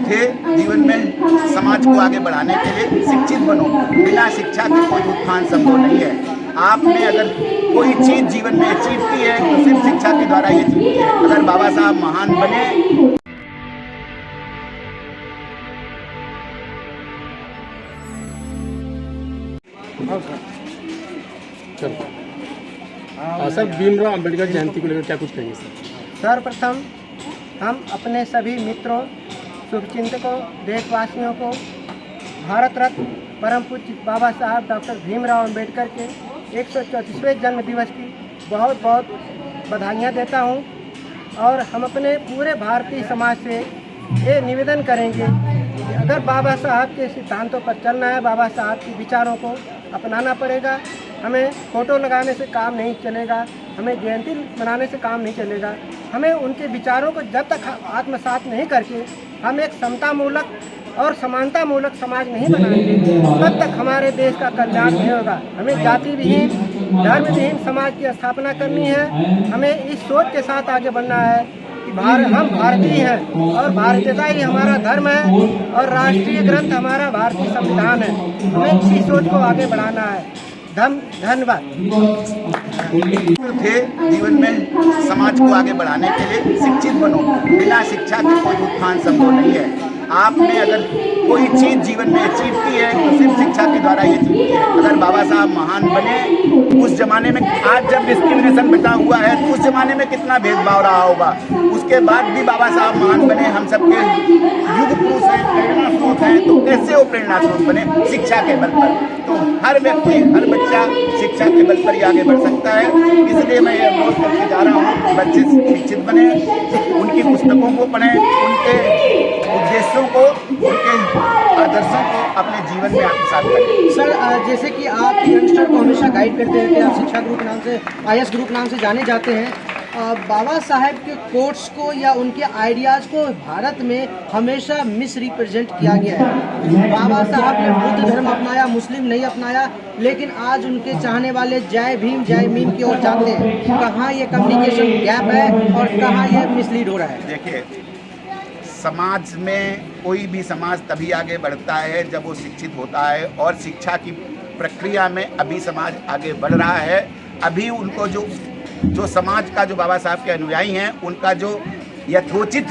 थे जीवन में समाज को आगे बढ़ाने के लिए। शिक्षित बनो, बिना शिक्षा के कोई उत्थान संभव नहीं है। आपने अगर कोई चीज जीवन में अचीव की है तो सिर्फ शिक्षा के द्वारा ये अचीव की है। अगर बाबा साहब महान बने सर भीमराव अंबेडकर जयंती को लेकर क्या कुछ कहेंगे सर? सर्वप्रथम हम अपने सभी मित्रों, शुभचिंतकों, देशवासियों को भारत रत्न परम पूज्य बाबा साहब डॉक्टर भीमराव अंबेडकर के 134वें जन्म दिवस की बहुत बहुत बधाइयाँ देता हूँ। और हम अपने पूरे भारतीय समाज से ये निवेदन करेंगे कि अगर बाबा साहब के सिद्धांतों पर चलना है, बाबा साहब के विचारों को अपनाना पड़ेगा। हमें फ़ोटो लगाने से काम नहीं चलेगा, हमें जयंती मनाने से काम नहीं चलेगा। हमें उनके विचारों को जब तक आत्मसात नहीं करके हम एक समतामूलक और समानतामूलक समाज नहीं बनाएंगे, तब तक हमारे देश का कल्याण नहीं होगा। हमें जाति विहीन, धर्म विहीन समाज की स्थापना करनी है। हमें इस सोच के साथ आगे बढ़ना है कि हम भारतीय हैं और भारतीयता ही हमारा धर्म है और राष्ट्रीय ग्रंथ हमारा भारतीय संविधान है। हमें इसी सोच को आगे बढ़ाना है। धन्यवाद। थे जीवन में समाज को आगे बढ़ाने के लिए। शिक्षित बनो, बिना शिक्षा के कोई उत्थान संभव नहीं है। आपने अगर कोई चीज जीवन में अचीव की है तो सिर्फ शिक्षा के द्वारा ये अचीव की है। अगर बाबा साहब महान बने, उस जमाने में आज जब डिस्क्रिमिनेशन बचा हुआ है तो उस जमाने में कितना भेदभाव रहा होगा, उसके बाद भी बाबा साहब महान बने। हम सबके युग पुरुष हैं, प्रेरणा स्रोत हैं, तो कैसे वो प्रेरणा स्रोत बने? शिक्षा के बल पर। तो हर व्यक्ति, हर बच्चा शिक्षा के बल पर ही आगे बढ़ सकता है। इसलिए मैं ये अनुरोध करके जा रहा हूँ, बच्चे शिक्षित बने, उनकी पुस्तकों को पढ़ें, उनके उद्देश्यों को, उनके आदर्शों को अपने जीवन में आत्मसात करें। सर, जैसे कि आप यंगस्टर को हमेशा गाइड करते हैं कि आप शिक्षा ग्रुप नाम से, IS ग्रुप नाम से जाने जाते हैं। बाबा साहब के कोट्स को या उनके आइडियाज़ को भारत में हमेशा मिस रिप्रेजेंट किया गया है। बाबा साहब ने बुद्ध धर्म अपनाया, मुस्लिम नहीं अपनाया, लेकिन आज उनके चाहने वाले जय भीम जय मीम की ओर जाते हैं। कहाँ ये कम्युनिकेशन गैप है और कहाँ ये मिसलीड हो रहा है? देखिए, समाज में कोई भी समाज तभी आगे बढ़ता है जब वो शिक्षित होता है, और शिक्षा की प्रक्रिया में अभी समाज आगे बढ़ रहा है। अभी उनको जो समाज का, जो बाबा साहब के अनुयायी हैं, उनका जो यथोचित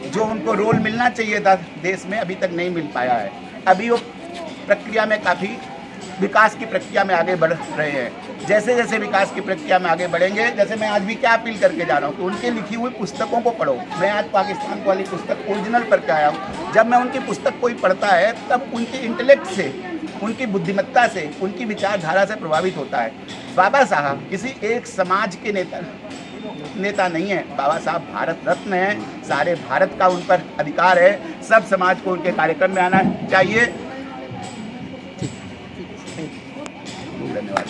जो उनको रोल मिलना चाहिए था देश में, अभी तक नहीं मिल पाया है। अभी वो प्रक्रिया में काफ़ी विकास की प्रक्रिया में आगे बढ़ रहे हैं। जैसे जैसे विकास की प्रक्रिया में आगे बढ़ेंगे, जैसे मैं आज भी क्या अपील करके जा रहा हूँ कि उनके लिखी हुई पुस्तकों को पढ़ो। मैं आज पाकिस्तान वाली पुस्तक ओरिजिनल पढ़ के आया हूँ। जब मैं उनकी पुस्तक कोई पढ़ता है तब उनके इंटेलेक्ट से, उनकी बुद्धिमत्ता से, उनकी विचारधारा से प्रभावित होता है। बाबा साहब किसी एक समाज के नेता नहीं है। बाबा साहब भारत रत्न हैं, सारे भारत का उन पर अधिकार है। सब समाज को उनके कार्यक्रम में आना चाहिए। धन्यवाद।